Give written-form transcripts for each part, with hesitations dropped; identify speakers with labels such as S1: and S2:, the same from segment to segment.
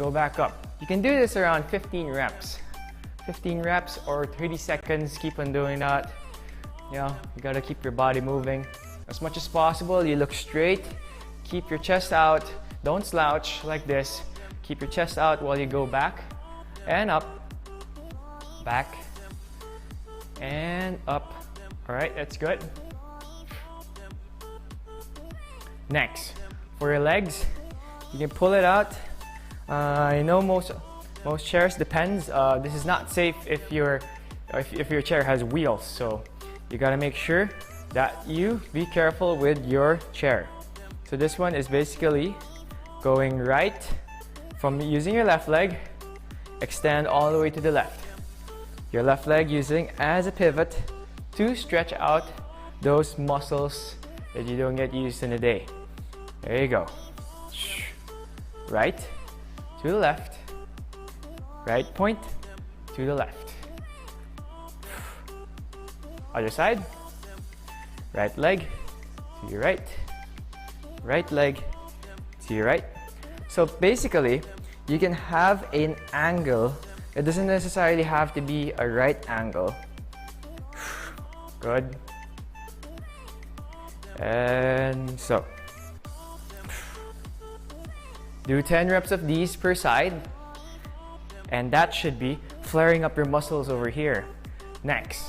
S1: go back up. You can do this around 15 reps. 15 reps or 30 seconds, keep on doing that. You know, you gotta keep your body moving. As much as possible, you look straight, keep your chest out, don't slouch like this. Keep your chest out while you go back and up, back and up. All right, that's good. Next, for your legs, you can pull it out. I know most chairs depends. This is not safe if your chair has wheels, so you gotta make sure that you be careful with your chair. So this one is basically going right from using your left leg, extend all the way to the left. Your left leg using as a pivot to stretch out those muscles that you don't get used in a day. There you go. Right to the left, right point to the left. Other side, right leg to your right, right leg to your right. So basically, you can have an angle. It doesn't necessarily have to be a right angle. Good. And so, do 10 reps of these per side, and that should be flaring up your muscles over here. Next,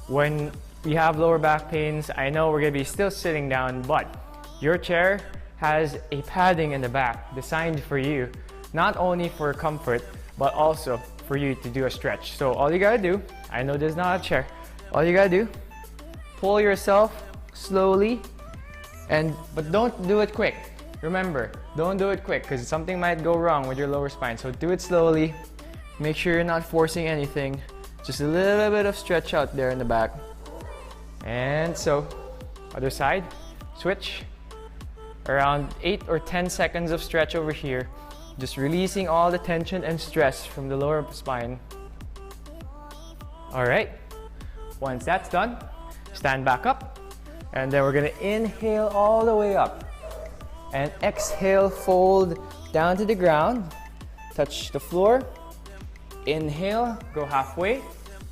S1: when we have lower back pains, I know we're gonna be still sitting down, but your chair has a padding in the back designed for you, not only for comfort, but also for you to do a stretch. So all you gotta do, I know this is not a chair, all you gotta do, pull yourself slowly, but don't do it quick. Remember, don't do it quick because something might go wrong with your lower spine. So do it slowly, make sure you're not forcing anything, just a little bit of stretch out there in the back. And so, other side, switch. Around 8 or 10 seconds of stretch over here, just releasing all the tension and stress from the lower spine. All right, once that's done, stand back up, and then we're gonna inhale all the way up, and exhale, fold down to the ground, touch the floor, inhale, go halfway.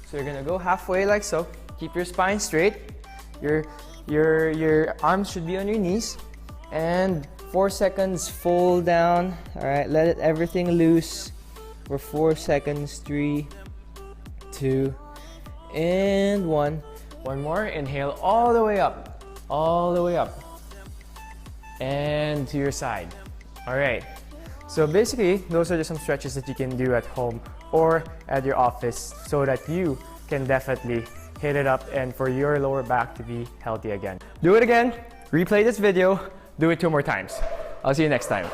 S1: So you're gonna go halfway like so, keep your spine straight, your arms should be on your knees, and 4 seconds, fold down. All right, let everything loose for 4 seconds. 3, 2, and 1. One more, inhale all the way up, and to your side. All right, so basically those are just some stretches that you can do at home or at your office so that you can definitely hit it up and for your lower back to be healthy again. Do it again, replay this video, do it 2 more times. I'll see you next time.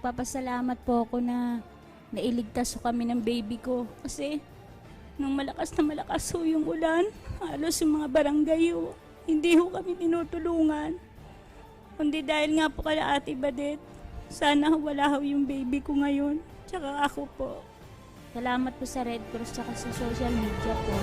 S2: nagpapasalamat po ako na nailigtas ko kami ng baby ko. Kasi nung malakas na malakas ho yung ulan, halos yung mga barangay ho, hindi ho kami tinutulungan. Kundi dahil nga po kala Ate Badet, sana wala ho yung baby ko ngayon. Tsaka ako po. Salamat po sa Red Cross tsaka sa social media po.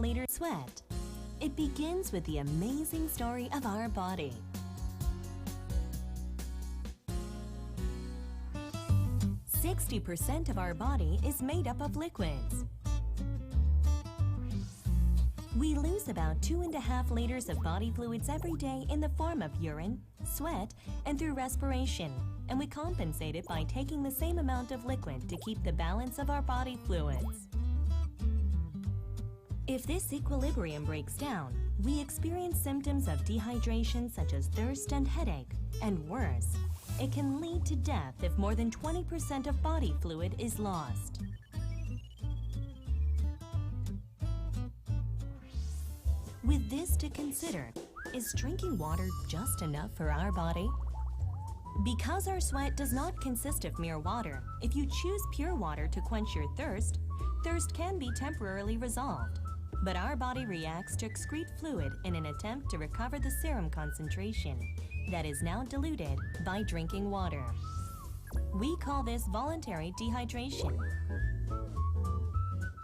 S3: Later sweat. It begins with the amazing story of our body. "60% of our body is made up of liquids. We lose about 2.5 liters of body fluids every day in the form of urine, sweat, and through respiration, and we compensate it by taking the same amount of liquid to keep the balance of our body fluids. If this equilibrium breaks down, we experience symptoms of dehydration such as thirst and headache, and worse, it can lead to death if more than 20% of body fluid is lost. With this to consider, is drinking water just enough for our body? Because our sweat does not consist of mere water, if you choose pure water to quench your thirst, thirst can be temporarily resolved. But our body reacts to excrete fluid in an attempt to recover the serum concentration that is now diluted by drinking water. We call this voluntary dehydration.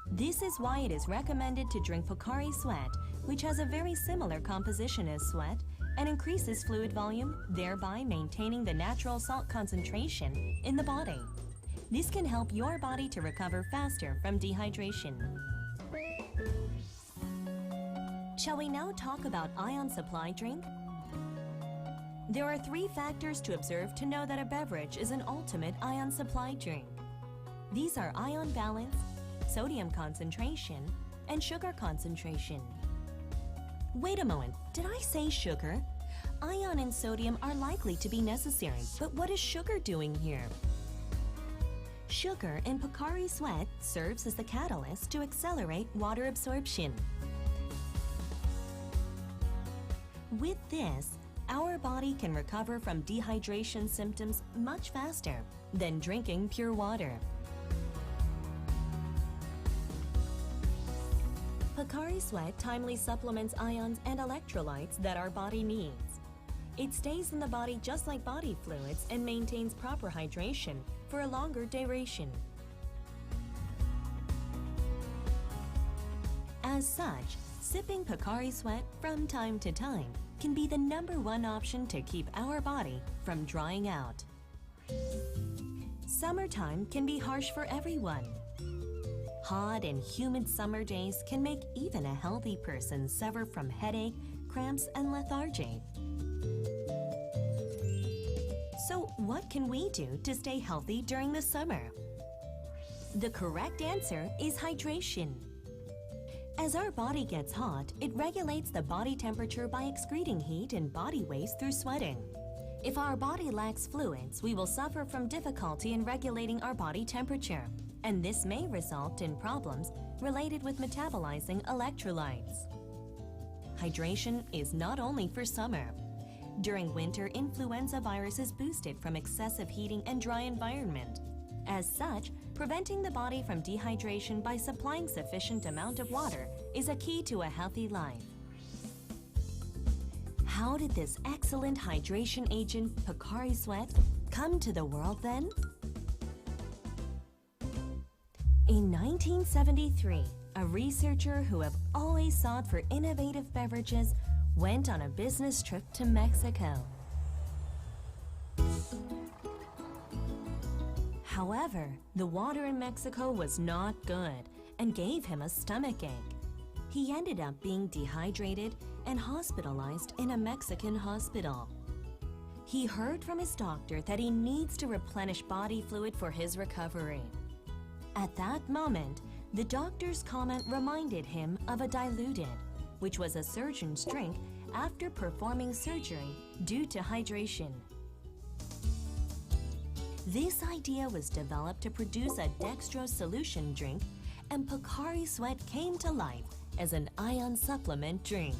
S3: This is why it is recommended to drink Pocari Sweat, which has a very similar composition as sweat and increases fluid volume, thereby maintaining the natural salt concentration in the body. This can help your body to recover faster from dehydration. Shall we now talk about ion supply drink? There are 3 factors to observe to know that a beverage is an ultimate ion supply drink. These are ion balance, sodium concentration, and sugar concentration. Wait a moment, did I say sugar? Ion and sodium are likely to be necessary, but what is sugar doing here? Sugar in Pocari Sweat serves as the catalyst to accelerate water absorption. With this, our body can recover from dehydration symptoms much faster than drinking pure water. Pocari Sweat timely supplements ions and electrolytes that our body needs. It stays in the body just like body fluids and maintains proper hydration for a longer duration. As such, sipping Pocari Sweat from time to time can be the #1 option to keep our body from drying out. Summertime can be harsh for everyone. Hot and humid summer days can make even a healthy person suffer from headache, cramps, and lethargy. So what can we do to stay healthy during the summer? The correct answer is hydration. As our body gets hot, it regulates the body temperature by excreting heat and body waste through sweating. If our body lacks fluids, we will suffer from difficulty in regulating our body temperature, and this may result in problems related with metabolizing electrolytes. Hydration is not only for summer. During winter, influenza virus is boosted from excessive heating and dry environment. As such, preventing the body from dehydration by supplying sufficient amount of water is a key to a healthy life. How did this excellent hydration agent, Pocari Sweat, come to the world then? In 1973, a researcher who have always sought for innovative beverages went on a business trip to Mexico. However, the water in Mexico was not good and gave him a stomachache. He ended up being dehydrated and hospitalized in a Mexican hospital. He heard from his doctor that he needs to replenish body fluid for his recovery. At that moment, the doctor's comment reminded him of a diluted, which was a surgeon's drink after performing surgery due to hydration. This idea was developed to produce a dextrose solution drink, and Pocari Sweat came to life as an ion supplement drink.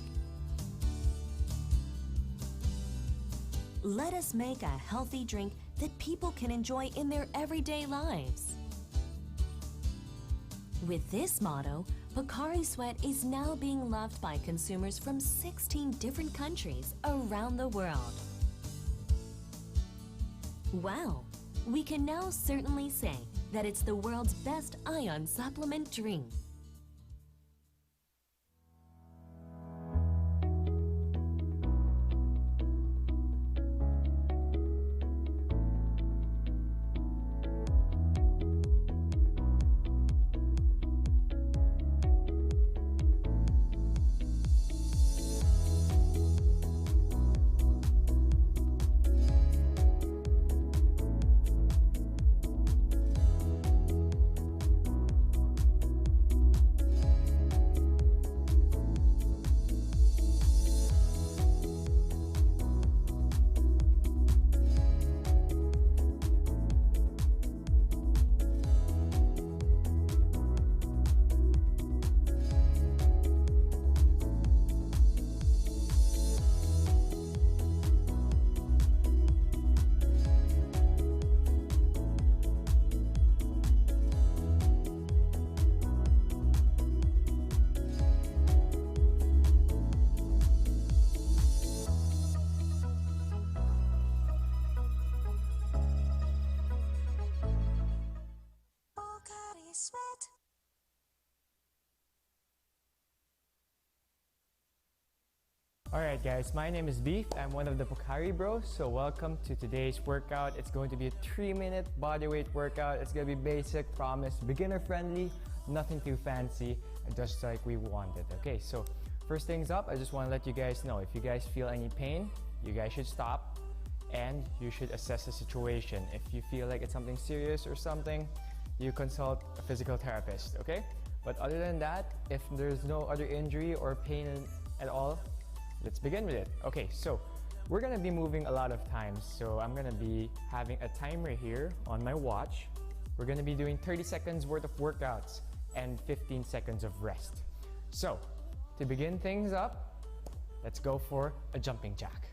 S3: Let us make a healthy drink that people can enjoy in their everyday lives. With this motto, Pocari Sweat is now being loved by consumers from 16 different countries around the world. Wow! We can now certainly say that it's the world's best ion supplement drink.
S1: Alright guys, my name is Beef. I'm one of the Pocari Bros. So welcome to today's workout. It's going to be a 3-minute bodyweight workout. It's going to be basic, promise, beginner friendly, nothing too fancy, just like we wanted. Okay, so first things up, I just want to let you guys know, if you guys feel any pain, you guys should stop and you should assess the situation. If you feel like it's something serious or something, you consult a physical therapist, okay? But other than that, if there's no other injury or pain at all, let's begin with it. Okay, so we're gonna be moving a lot of times, so I'm gonna be having a timer here on my watch. We're gonna be doing 30 seconds worth of workouts and 15 seconds of rest. So, to begin things up, let's go for a jumping jack.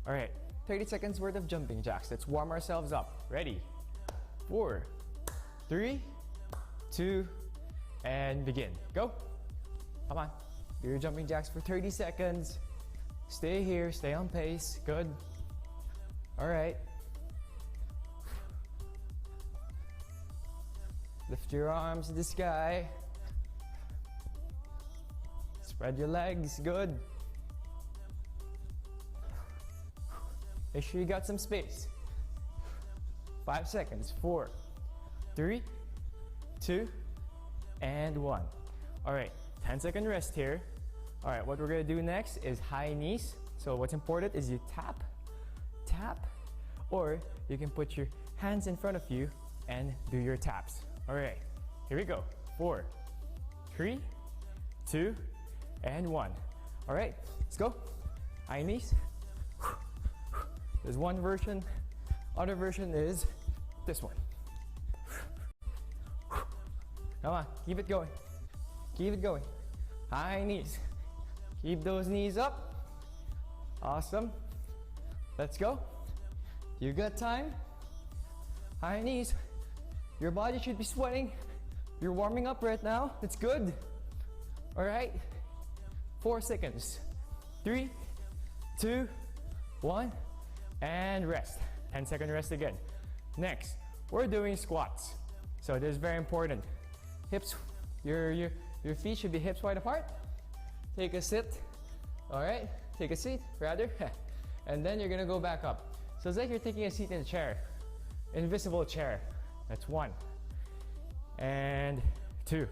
S1: All right, 30 seconds worth of jumping jacks. Let's warm ourselves up. Ready? 4, 3, 2, and begin. Go. Come on. Do your jumping jacks for 30 seconds. Stay here, stay on pace. Good. All right. Lift your arms to the sky. Spread your legs. Good. Make sure you got some space. 5 seconds. 4, 3, 2, and 1. All right, 10-second rest here. All right, what we're gonna do next is high knees. So what's important is you tap, tap, or you can put your hands in front of you and do your taps. All right, here we go. 4, 3, 2, and 1. All right, let's go. High knees. There's one version. Other version is this one. Come on, keep it going. Keep it going. High knees. Keep those knees up. Awesome. Let's go. You got time. High knees. Your body should be sweating. You're warming up right now. It's good. All right. 4 seconds. 3, 2, 1, and rest. 10-second rest again. Next, we're doing squats. So this is very important. Hips, your feet should be hips wide apart. Take a sit. All right, take a seat rather. And then you're gonna go back up. So it's like you're taking a seat in a chair. Invisible chair. That's 1. And 2.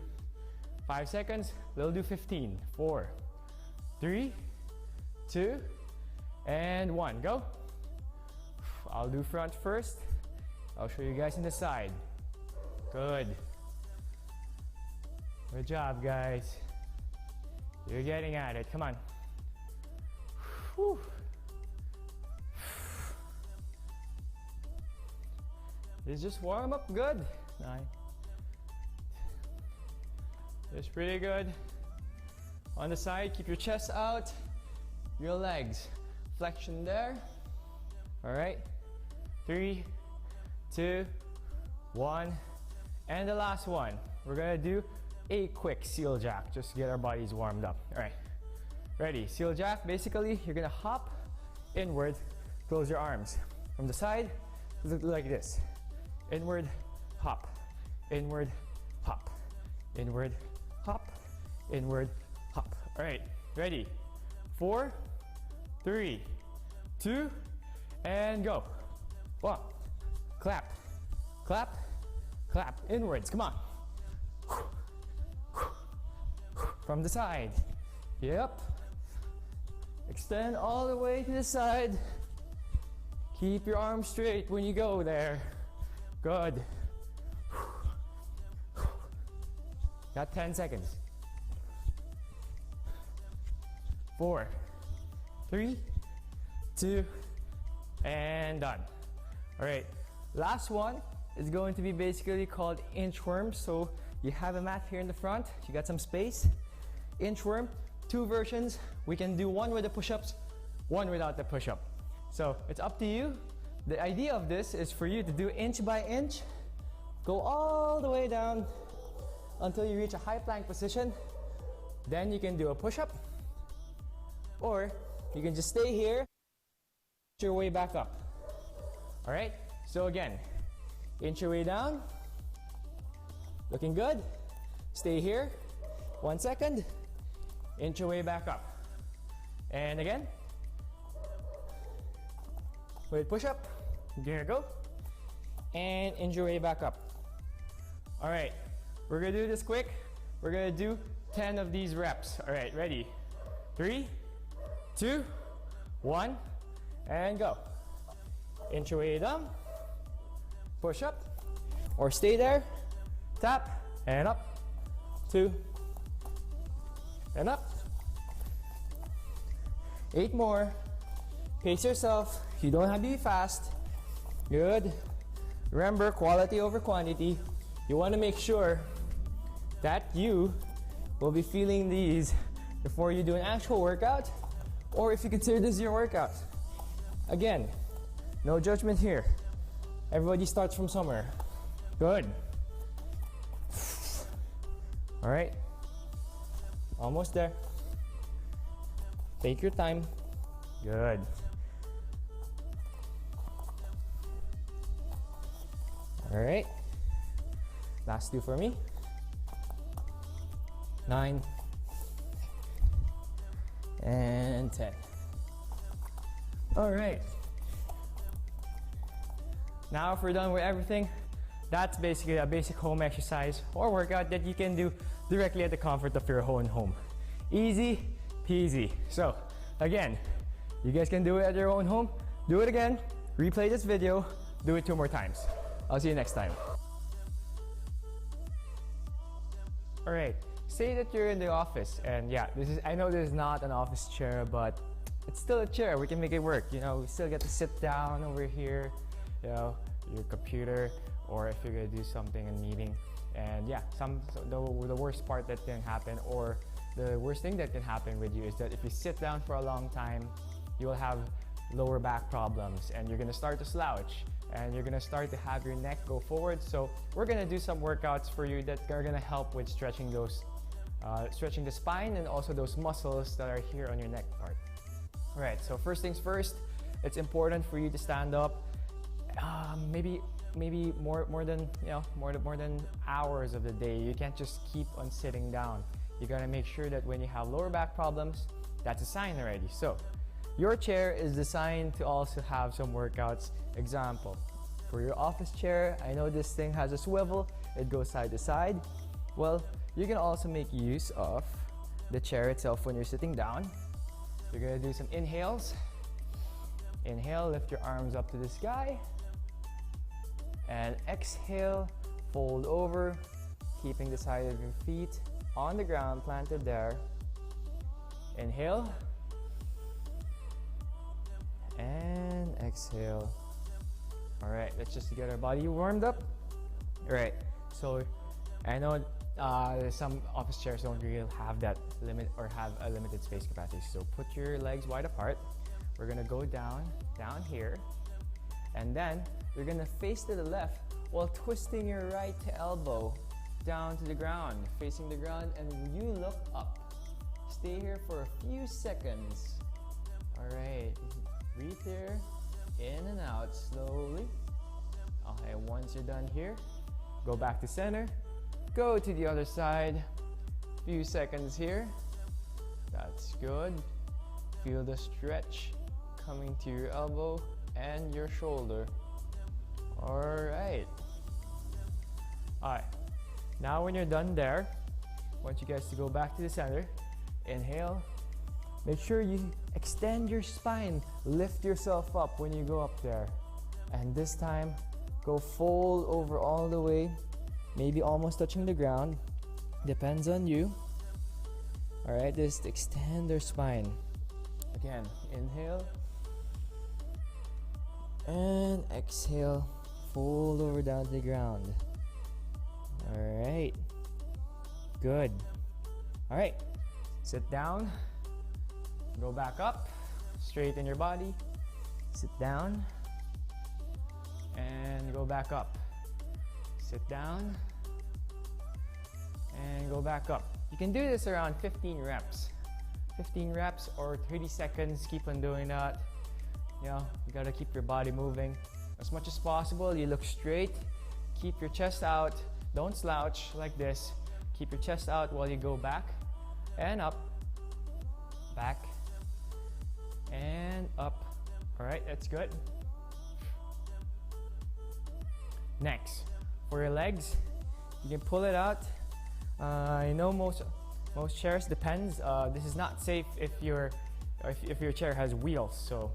S1: 5 seconds, we'll do 15. 4, 3, 2, and 1. Go. I'll do front first. I'll show you guys in the side. Good. Good job, guys. You're getting at it. Come on. Whew. It's just warm up good. 9. It's pretty good. On the side, keep your chest out. Your legs. Flexion there. All right. 3, 2, 1. And the last one. We're gonna do a quick seal jack just to get our bodies warmed up. All right, ready? Seal jack, basically you're gonna hop inward, close your arms. From the side, look like this. Inward, hop, inward, hop, inward, hop, inward, hop. All right, ready? 4, 3, 2, and go. 1, clap, clap, clap, inwards, come on. From the side. Yep. Extend all the way to the side. Keep your arms straight when you go there. Good. Got 10 seconds. 4, 3, 2, and done. All right, last one is going to be basically called inchworm. So you have a mat here in the front, you got some space. Inchworm, 2 versions. We can do one with the push-ups, one without the push-up. So it's up to you. The idea of this is for you to do inch by inch, go all the way down until you reach a high plank position. Then you can do a push-up, or you can just stay here, inch your way back up. All right, so again, inch your way down, looking good. Stay here, 1 second, inch your way back up. And again, with push-up, here we go, and inch your way back up. All right, we're gonna do this quick. We're gonna do 10 of these reps. All right, ready? 3, 2, 1, and go. Inch your way down, push up, or stay there, tap, and up, 2, and up. 8 more. Pace yourself. You don't have to be fast. Good. Remember, quality over quantity. You want to make sure that you will be feeling these before you do an actual workout, or if you consider this your workout. Again, no judgment here. Everybody starts from somewhere. Good. All right. Almost there. Take your time. Good. All right. Last 2 for me. 9 and 10. All right. Now if we're done with everything, that's basically a basic home exercise or workout that you can do directly at the comfort of your own home. Easy peasy. So again, you guys can do it at your own home. Do it again. Replay this video. Do it 2 more times. I'll see you next time. All right. Say that you're in the office, and yeah, I know this is not an office chair, but it's still a chair. We can make it work. You know, we still get to sit down over here, you know, your computer, or if you're gonna do something in a meeting. And yeah, the worst part that can happen, or the worst thing that can happen with you, is that if you sit down for a long time, you will have lower back problems, and you're gonna start to slouch, and you're gonna start to have your neck go forward. So we're gonna do some workouts for you that are gonna help with stretching the spine and also those muscles that are here on your neck part. All right, so first things first, it's important for you to stand up. Maybe more than hours of the day. You can't just keep on sitting down. You gotta make sure that when you have lower back problems, that's a sign already. So your chair is designed to also have some workouts. Example, for your office chair, I know this thing has a swivel, it goes side to side. Well, you can also make use of the chair itself when you're sitting down. You're gonna do some inhales. Inhale, lift your arms up to the sky. And exhale, fold over, keeping the side of your feet on the ground, planted there. Inhale. And exhale. All right, let's just get our body warmed up. All right, so I know some office chairs don't really have that limit or have a limited space capacity. So put your legs wide apart. We're gonna go down here, and then you're gonna face to the left while twisting your right elbow down to the ground, facing the ground, and you look up. Stay here for a few seconds. All right, breathe here, in and out slowly. Okay, once you're done here, go back to center, go to the other side, few seconds here. That's good. Feel the stretch coming to your elbow and your shoulder. All right. Now when you're done there, I want you guys to go back to the center. Inhale. Make sure you extend your spine. Lift yourself up when you go up there. And this time, go fold over all the way, maybe almost touching the ground. Depends on you. All right, just extend their spine. Again, inhale. And exhale, fold over down to the ground. All right, good. All right, sit down, go back up, straighten your body, sit down, and go back up. Sit down, and go back up. You can do this around 15 reps. 15 reps or 30 seconds, keep on doing that. You know, you gotta keep your body moving as much as possible. You look straight, keep your chest out, don't slouch like this. Keep your chest out while you go back and up, back and up. All right, that's good. Next, for your legs, you can pull it out. I know most chairs depends. This is not safe if your chair has wheels, so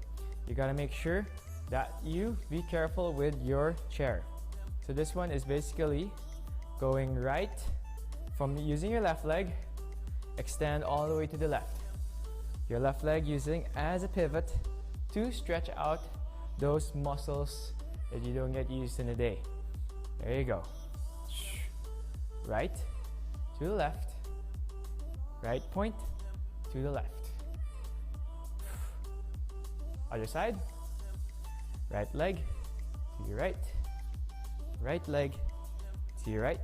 S1: you gotta make sure that you be careful with your chair. So this one is basically going right from using your left leg, extend all the way to the left. Your left leg using as a pivot to stretch out those muscles that you don't get used in a day. There you go. Right to the left, right point to the left. Other side, right leg to your right, right leg to your right.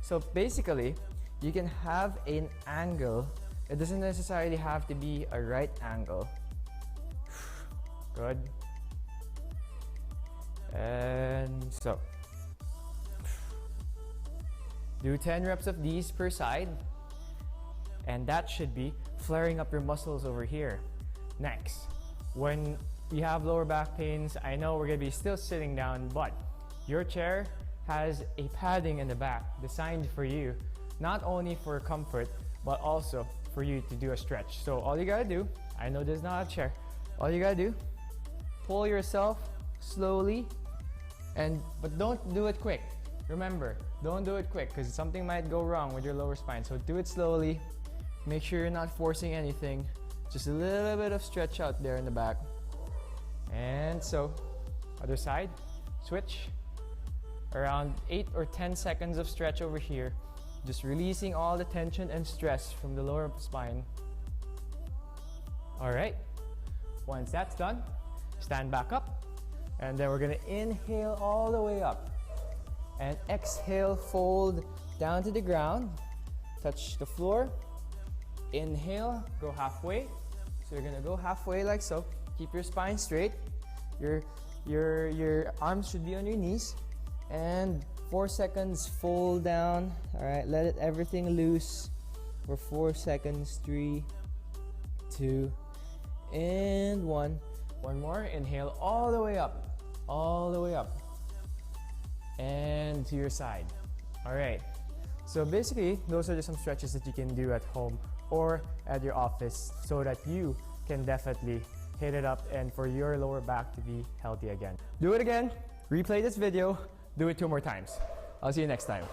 S1: So basically, you can have an angle. It doesn't necessarily have to be a right angle. Good. And so, do 10 reps of these per side, and that should be flaring up your muscles over here. Next, when we have lower back pains, I know we're gonna be still sitting down, but your chair has a padding in the back designed for you, not only for comfort, but also for you to do a stretch. So all you gotta do, I know this is not a chair, all you gotta do, pull yourself slowly, but don't do it quick. Remember, don't do it quick because something might go wrong with your lower spine. So do it slowly, make sure you're not forcing anything, just a little bit of stretch out there in the back. And so, other side, switch. Around 8 or 10 seconds of stretch over here, just releasing all the tension and stress from the lower spine. All right, once that's done, stand back up, and then we're gonna inhale all the way up, and exhale, fold down to the ground, touch the floor, inhale, go halfway. So you're gonna go halfway like so, keep your spine straight, your arms should be on your knees, and 4 seconds, fold down. All right, let everything loose for 4 seconds. 3, 2, and 1. One more, inhale all the way up, and to your side. All right, so basically those are just some stretches that you can do at home or at your office so that you can definitely hit it up and for your lower back to be healthy again. Do it again, replay this video, do it 2 more times. I'll see you next time.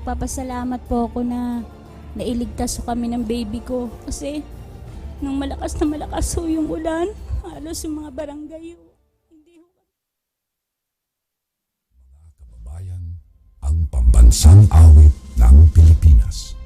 S2: Nagpapasalamat po ako na nailigtas ko kami ng baby ko. Kasi nung malakas na malakas ho yung ulan, halos yung mga barangay ho. Hindi ho.
S4: Mga kababayan, ang pambansang awit ng Pilipinas.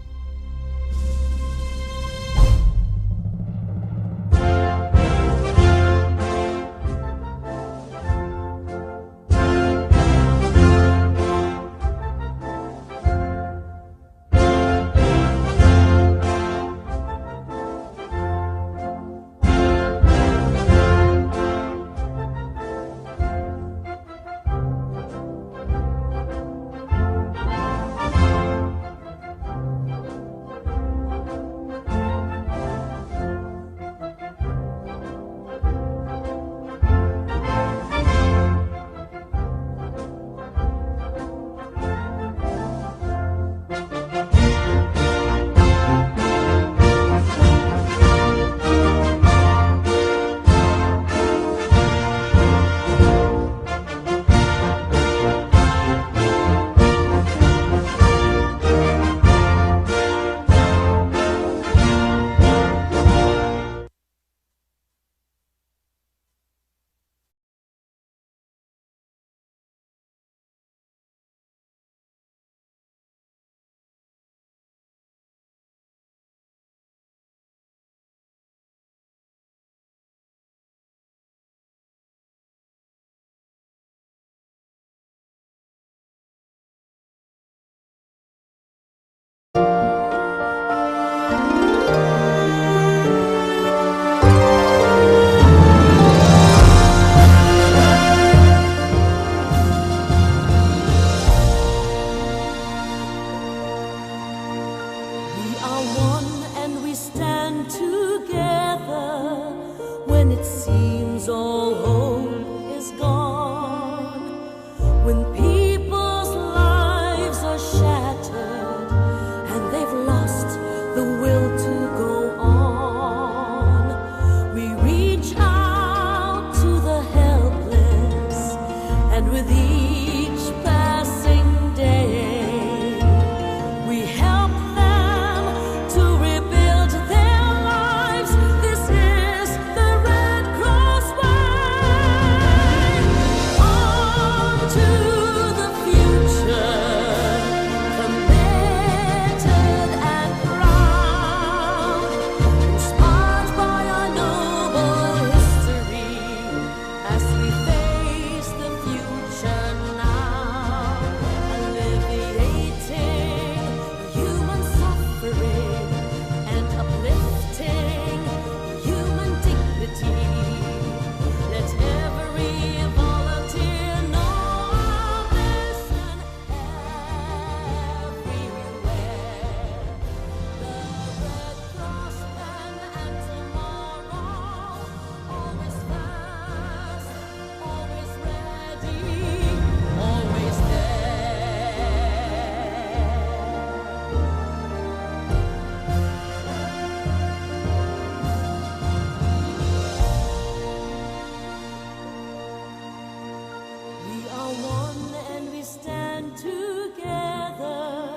S5: stand together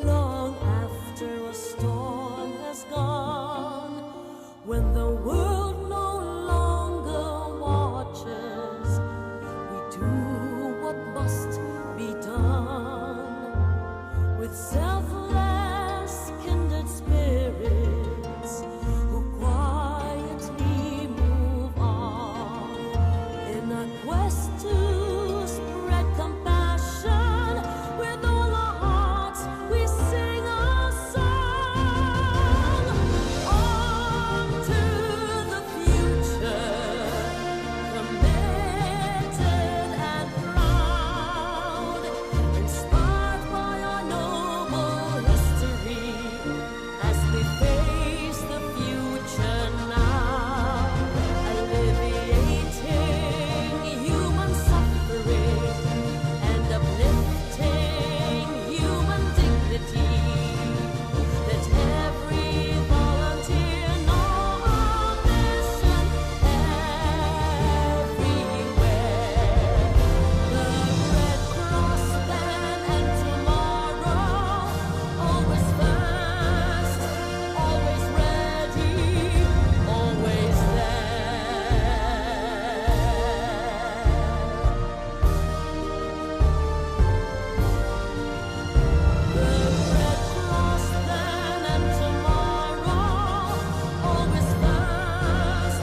S5: long after a storm has gone, when the world no longer watches. We do what must be done with selfless kindred spirits who quietly move on in a quest to spread compassion. With all our hearts we sing a song. On to the future, committed and proud, inspired by our noble history as we face the future now, alleviating human suffering and uplifting human dignity. Let every volunteer know our mission everywhere. The Red Cross then and tomorrow, always first, always ready, always there. The Red Cross then and tomorrow, always first,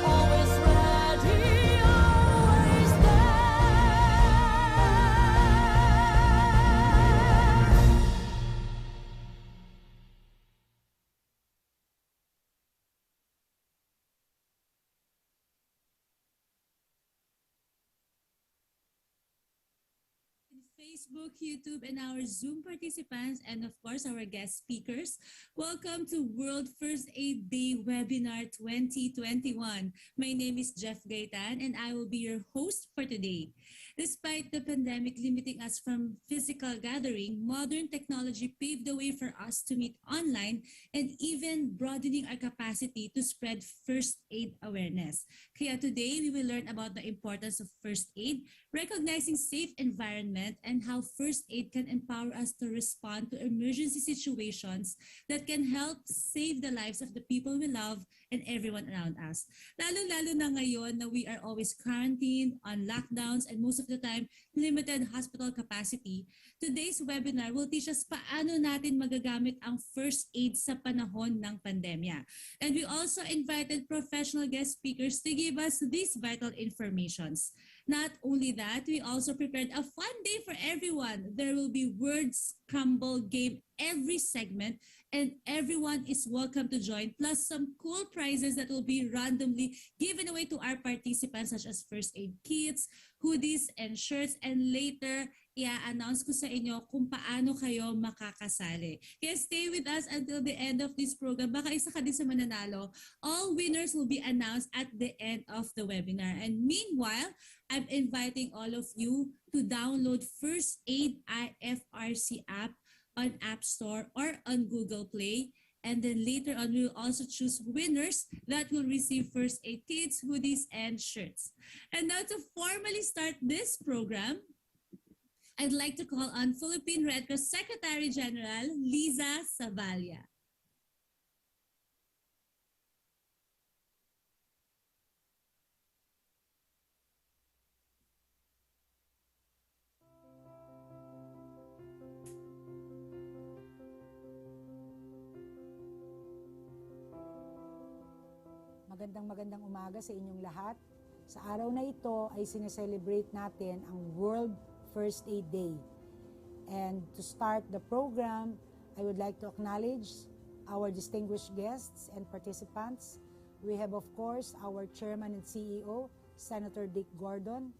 S5: always ready, always there.
S6: Facebook, YouTube, and our Zoom participants, and of course our guest speakers. Welcome to World First Aid Day Webinar 2021. My name is Jef Gaitan and I will be your host for today. Despite the pandemic limiting us from physical gathering, modern technology paved the way for us to meet online and even broadening our capacity to spread first aid awareness. Kaya today, we will learn about the importance of first aid, recognizing safe environment, and how first aid can empower us to respond to emergency situations that can help save the lives of the people we love and everyone around us. Lalo-lalo na ngayon na we are always quarantined, on lockdowns, and most of the time, limited hospital capacity. Today's webinar will teach us paano natin magagamit ang first aid sa panahon ng pandemya. And we also invited professional guest speakers to give us these vital informations. Not only that, we also prepared a fun day for everyone. There will be word scramble game every segment, and everyone is welcome to join, plus some cool prizes that will be randomly given away to our participants, such as first aid kits, hoodies, and shirts. And later, i-announce ko sa inyo kung paano kayo makakasali. Kaya stay with us until the end of this program. Baka isa ka din sa mananalo. All winners will be announced at the end of the webinar. And meanwhile, I'm inviting all of you to download First Aid IFRC app on App Store or on Google Play. And then later on, we will also choose winners that will receive first aid kits, hoodies, and shirts. And now to formally start this program, I'd like to call on Philippine Red Cross Secretary General Liza Savalla.
S7: Magandang umaga sa inyong lahat. Sa araw na ito ay sineselebrate natin ang World First Aid Day. And to start the program, I would like to acknowledge our distinguished guests and participants. We have, of course, our Chairman and CEO, Senator Dick Gordon,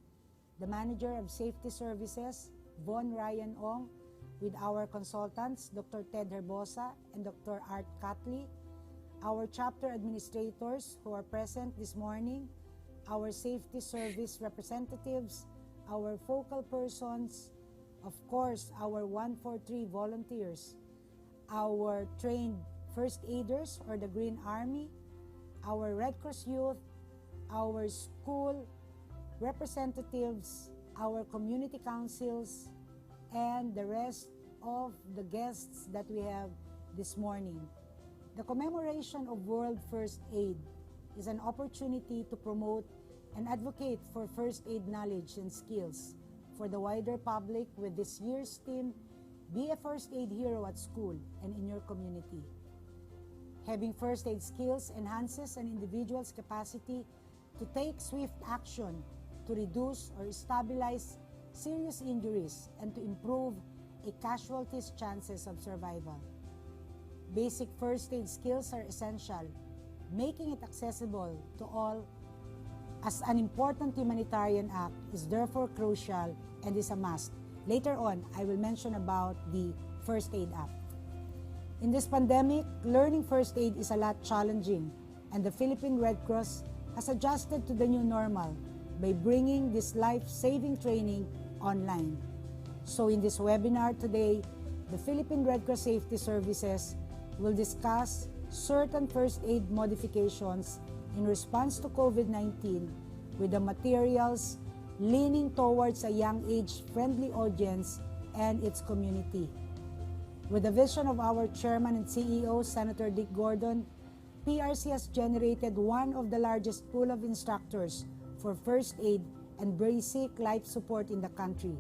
S7: the Manager of Safety Services, Ryan Ong, with our consultants, Dr. Ted Herbosa and Dr. Art Catley, our chapter administrators who are present this morning, our safety service representatives, our focal persons, of course, our 143 volunteers, our trained first aiders or the Green Army, our Red Cross youth, our school representatives, our community councils, and the rest of the guests that we have this morning. The commemoration of World First Aid is an opportunity to promote and advocate for first aid knowledge and skills for the wider public with this year's theme, Be a First Aid Hero at School and in your community. Having first aid skills enhances an individual's capacity to take swift action to reduce or stabilize serious injuries and to improve a casualty's chances of survival. Basic first aid skills are essential, making it accessible to all as an important humanitarian act is therefore crucial and is a must. Later on, I will mention about the First Aid Act. In this pandemic, learning first aid is a lot challenging, and the Philippine Red Cross has adjusted to the new normal by bringing this life-saving training online. So in this webinar today, the Philippine Red Cross Safety Services will discuss certain first aid modifications in response to COVID-19 with the materials leaning towards a young age-friendly audience and its community. With the vision of our Chairman and CEO, Senator Dick Gordon, PRC has generated one of the largest pool of instructors for first aid and basic life support in the country.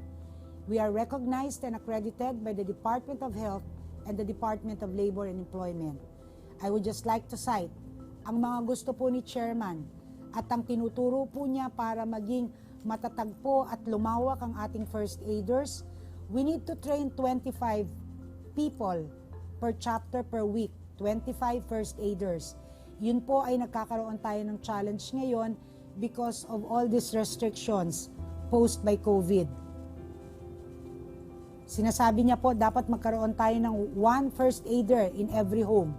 S7: We are recognized and accredited by the Department of Health and the Department of Labor and Employment. I would just like to cite ang mga gusto po ni Chairman at ang tinuturo po niya para maging matatag po at lumawak ang ating first aiders. We need to train 25 people per chapter per week, 25 first aiders. Yun po ay nagkakaroon tayo ng challenge ngayon because of all these restrictions posed by COVID. Sinasabi niya po, dapat magkaroon tayo ng one first aider in every home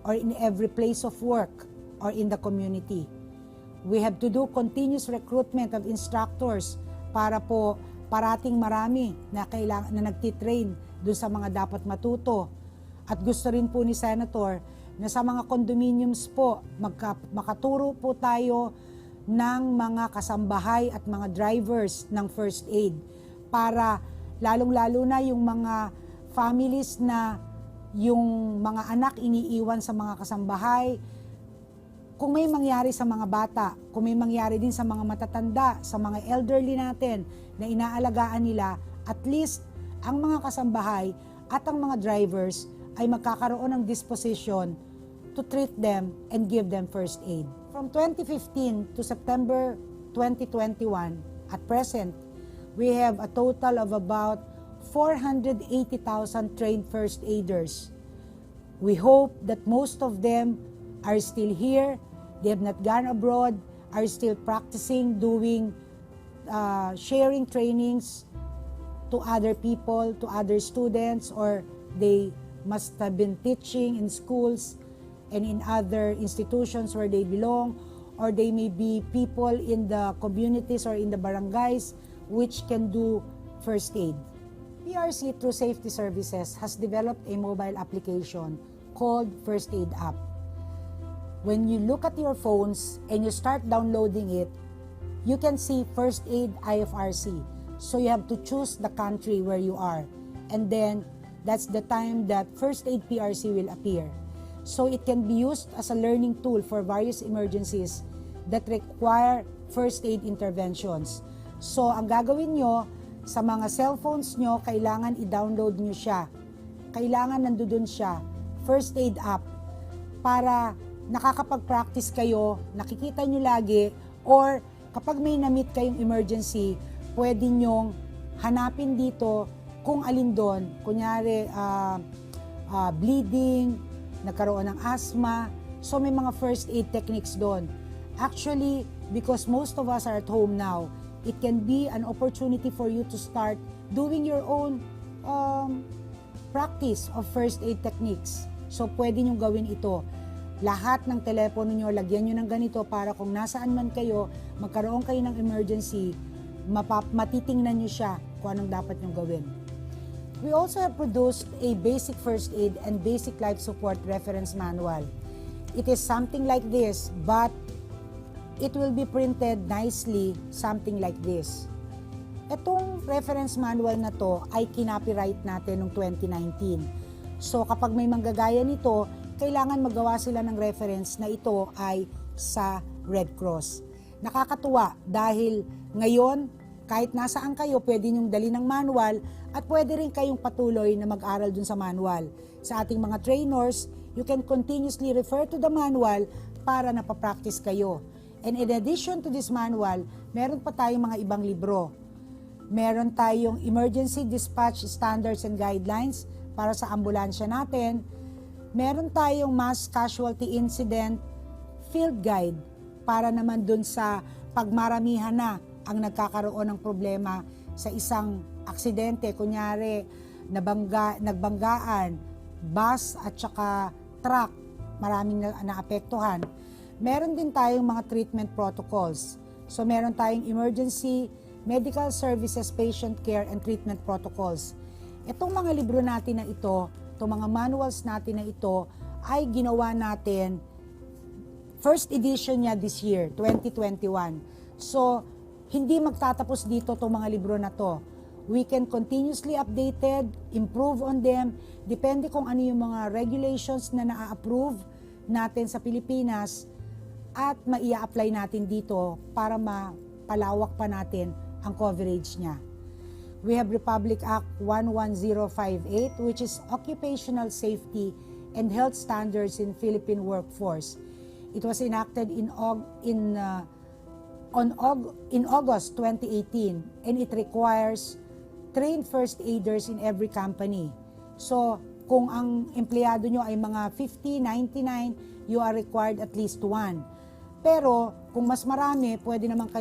S7: or in every place of work or in the community. We have to do continuous recruitment of instructors para po parating marami na nagtitrain doon sa mga dapat matuto. At gusto rin po ni Senator na sa mga condominiums po, makaturo po tayo ng mga kasambahay at mga drivers ng first aid para lalong-lalo na yung mga families na yung mga anak iniiwan sa mga kasambahay. Kung may mangyari sa mga bata, kung may mangyari din sa mga matatanda, sa mga elderly natin na inaalagaan nila, at least ang mga kasambahay at ang mga drivers ay magkakaroon ng disposition to treat them and give them first aid. From 2015 to September 2021, at present, we have a total of about 480,000 trained first aiders. We hope that most of them are still here, they have not gone abroad, are still practicing, doing, sharing trainings to other people, to other students, or they must have been teaching in schools and in other institutions where they belong, or they may be people in the communities or in the barangays which can do first aid. PRC, through Safety Services, has developed a mobile application called First Aid App. When you look at your phones and you start downloading it, you can see First Aid IFRC. So you have to choose the country where you are. And then, that's the time that First Aid PRC will appear. So it can be used as a learning tool for various emergencies that require first aid interventions. So ang gagawin nyo, sa mga cellphones nyo, kailangan i-download nyo siya. Kailangan nandoon siya, First Aid App, para nakakapag-practice kayo, nakikita nyo lagi, or kapag may na-meet kayong emergency, pwede nyong hanapin dito kung alin doon. Kunyari, bleeding, nagkaroon ng asthma, so may mga first aid techniques doon. Actually, because most of us are at home now, it can be an opportunity for you to start doing your own practice of first aid techniques. So, pwede nyo gawin ito. Lahat ng telepono nyo, lagyan nyo ng ganito para kung nasaan man kayo, magkaroon kayo ng emergency, matitingnan nyo siya kung anong dapat nyo gawin. We also have produced a basic first aid and basic life support reference manual. It is something like this, but it will be printed nicely, something like this. Itong reference manual na to ay kinopyright natin noong 2019. So kapag may manggagaya nito, kailangan magawa sila ng reference na ito ay sa Red Cross. Nakakatuwa dahil ngayon, kahit nasaan kayo, pwede nyong dali ng manual at pwede rin kayong patuloy na mag-aral dun sa manual. Sa ating mga trainers, you can continuously refer to the manual para napapractice kayo. And in addition to this manual, meron pa tayong mga ibang libro. Meron tayong Emergency Dispatch Standards and Guidelines para sa ambulansya natin. Meron tayong Mass Casualty Incident Field Guide para naman dun sa pagmaramihan na ang nagkakaroon ng problema sa isang aksidente. Kunyari, nagbanggaan, bus at saka truck, maraming naapektuhan. Meron din tayong mga treatment protocols. So meron tayong emergency medical services, patient care, and treatment protocols. Itong mga libro natin na ito, itong mga manuals natin na ito, ay ginawa natin, first edition niya this year, 2021. So, hindi magtatapos dito itong mga libro na to. We can continuously updated, improve on them, depende kung ano yung mga regulations na na-approve natin sa Pilipinas at maia-apply natin dito para mapalawak pa natin ang coverage niya. We have Republic Act 11058, which is Occupational Safety and Health Standards in Philippine Workforce. It was enacted in August 2018, and it requires trained first aiders in every company. So, kung ang empleyado nyo ay mga 50, 99, you are required at least one. Pero, kung mas marami, pwede naman kayo